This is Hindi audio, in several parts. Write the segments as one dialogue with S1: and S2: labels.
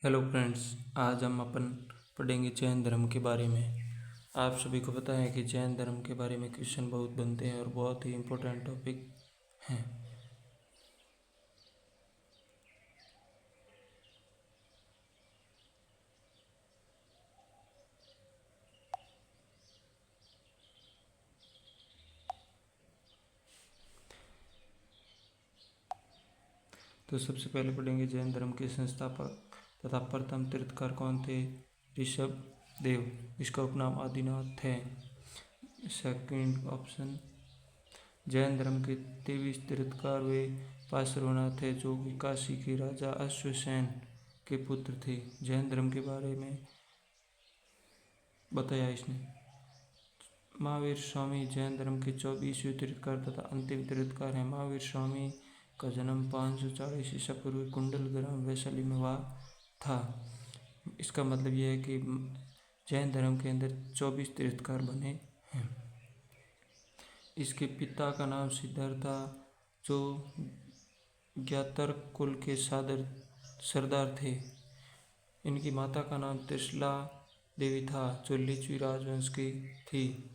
S1: हेलो फ्रेंड्स, आज हम अपन पढ़ेंगे जैन धर्म के बारे में। आप सभी को पता है कि जैन धर्म के बारे में क्वेश्चन बहुत बनते हैं और बहुत ही इम्पोर्टेंट टॉपिक हैं। तो सबसे पहले पढ़ेंगे जैन धर्म के संस्थापक तथा प्रथम तीर्थकार कौन थे। ऋषभ देव, इसका उपनाम आदिनाथ है। Second option. जैन धर्म के 23 तीर्थकार वे पार्श्वनाथ थे जो कि काशी के राजा अश्वसेन के पुत्र थे। जैन धर्म के बारे में बताया इसने। महावीर स्वामी जैन धर्म के 24वें तीर्थकार तथा अंतिम तीर्थकार हैं। महावीर स्वामी का जन्म 540 ईसा पूर्व कुंडल ग्राम वैशाली में हुआ था। इसका मतलब यह है कि जैन धर्म के अंदर 24 तीर्थकार बने हैं। इसके पिता का नाम सिद्धार्थ था जो ज्ञातर्क कुल के सरदार थे। इनकी माता का नाम त्रिशला देवी था जो लिच्छवी राजवंश की थी।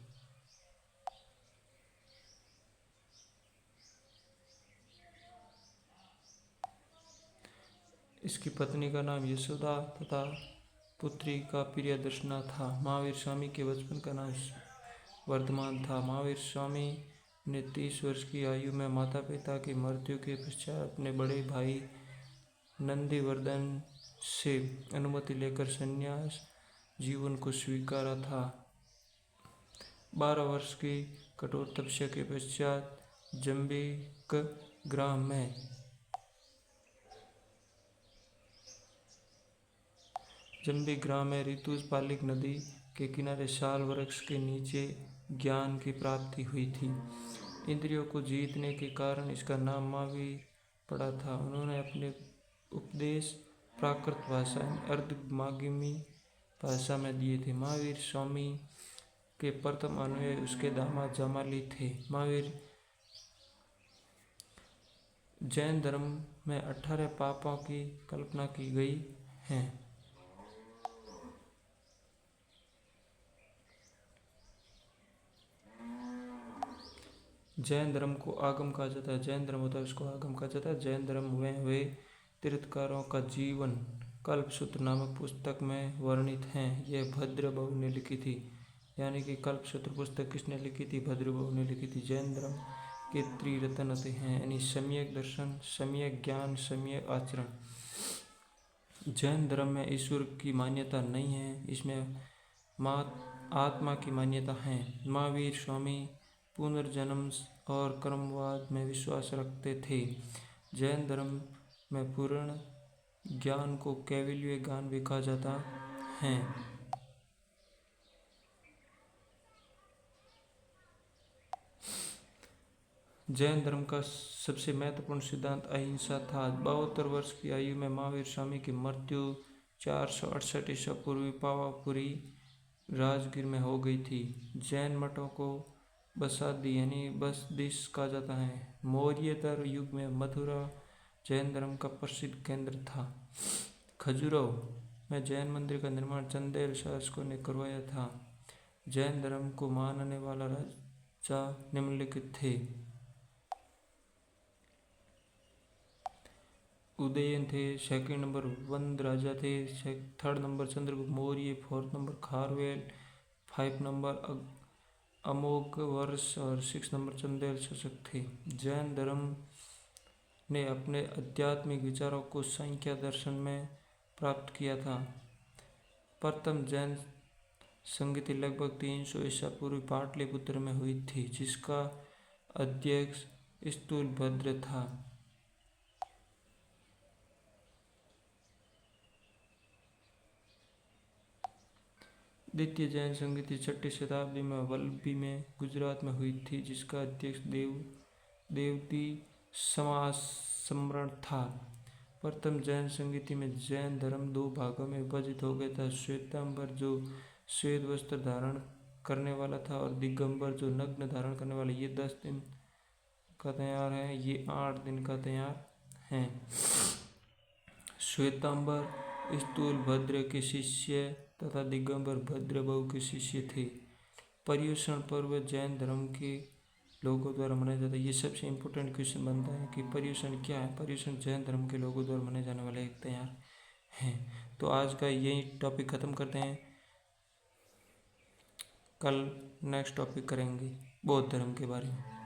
S1: इसकी पत्नी का नाम यशोदा तथा पुत्री का प्रियदर्शना था। महावीर स्वामी के बचपन का नाम वर्धमान था। महावीर स्वामी ने 30 वर्ष की आयु में माता पिता की मृत्यु के पश्चात अपने बड़े भाई नंदीवर्धन से अनुमति लेकर संन्यास जीवन को स्वीकारा था। 12 वर्ष की कठोर तपस्या के पश्चात जंबिक ग्राम में ऋतुज पालिक नदी के किनारे साल वृक्ष के नीचे ज्ञान की प्राप्ति हुई थी। इंद्रियों को जीतने के कारण इसका नाम महावीर पड़ा था। उन्होंने अपने उपदेश प्राकृत भाषा अर्धमागमी भाषा में दिए थे। महावीर स्वामी के प्रथम अनुयायी उसके दामाद जामाली थे। महावीर जैन धर्म में 18 पापों की कल्पना की गई है। जैन धर्म को आगम कहा जाता है। जैन धर्म होता है उसको आगम कहा जाता है। जैन धर्म में वे तीर्थकारों का जीवन कल्पसूत्र नामक पुस्तक में वर्णित हैं। यह भद्रबहु ने लिखी थी। यानी कि कल्पसूत्र पुस्तक किसने लिखी थी? भद्रबहु ने लिखी थी। जैन धर्म के त्रिरत्न हैं, यानी सम्यक दर्शन, सम्यक ज्ञान, सम्यक आचरण। जैन धर्म में ईश्वर की मान्यता नहीं है, इसमें आत्मा की मान्यता है। महावीर स्वामी पुनर्जन्म और कर्मवाद में विश्वास रखते थे। जैन धर्म में पूर्ण ज्ञान को कैवल्य ज्ञान भी कहा जाता है। जैन धर्म का सबसे महत्वपूर्ण सिद्धांत अहिंसा था। 72 वर्ष की आयु में महावीर स्वामी की मृत्यु 468 ईसा पूर्व पावापुरी राजगीर में हो गई थी। जैन मठों को बसादी यानी बसदिश कहा जाता है। मौर्यतर युग में मथुरा जैन धर्म का प्रसिद्ध केंद्र था। खजुराहो में जैन मंदिर का निर्माण चंदेल शासकों ने करवाया था। जैन धर्म को मानने वाला राजा निम्नलिखित थे। उदयन थे, सेकंड नंबर वंद राजा थे, third number Chandragupta Maurya, fourth number Kharavela, 5 number Amoghavarsha और 6 नंबर चंदेल शासक थे। जैन धर्म ने अपने आध्यात्मिक विचारों को सांख्य दर्शन में प्राप्त किया था। प्रथम जैन संगति लगभग 300 ईसा पूर्व पाटलिपुत्र में हुई थी, जिसका अध्यक्ष स्थूलभद्र था। द्वितीय जैन संगति 6ठी शताब्दी में वल्लभी में गुजरात में हुई थी, जिसका अध्यक्ष देवती समासमरण था। प्रथम जैन संगति में जैन धर्म 2 भागों में विभाजित हो गया था। श्वेतांबर जो श्वेत वस्त्र धारण करने वाला था और दिगंबर जो नग्न धारण करने वाला। ये 10 दिन का तैयार है, ये 8 दिन का तैयार है। श्वेतांबर स्थूलभद्र के शिष्य तथा दिगंबर भद्र बहु के शिष्य थे। पर्युषण पर्व जैन धर्म के लोगों द्वारा मनाया जाता है। ये सबसे इम्पोर्टेंट क्वेश्चन बनता है कि पर्युषण क्या है। पर्युषण जैन धर्म के लोगों द्वारा मनाए जाने वाला एक त्योहार है। तो आज का यही टॉपिक ख़त्म करते हैं। कल नेक्स्ट टॉपिक करेंगे बौद्ध धर्म के बारे में।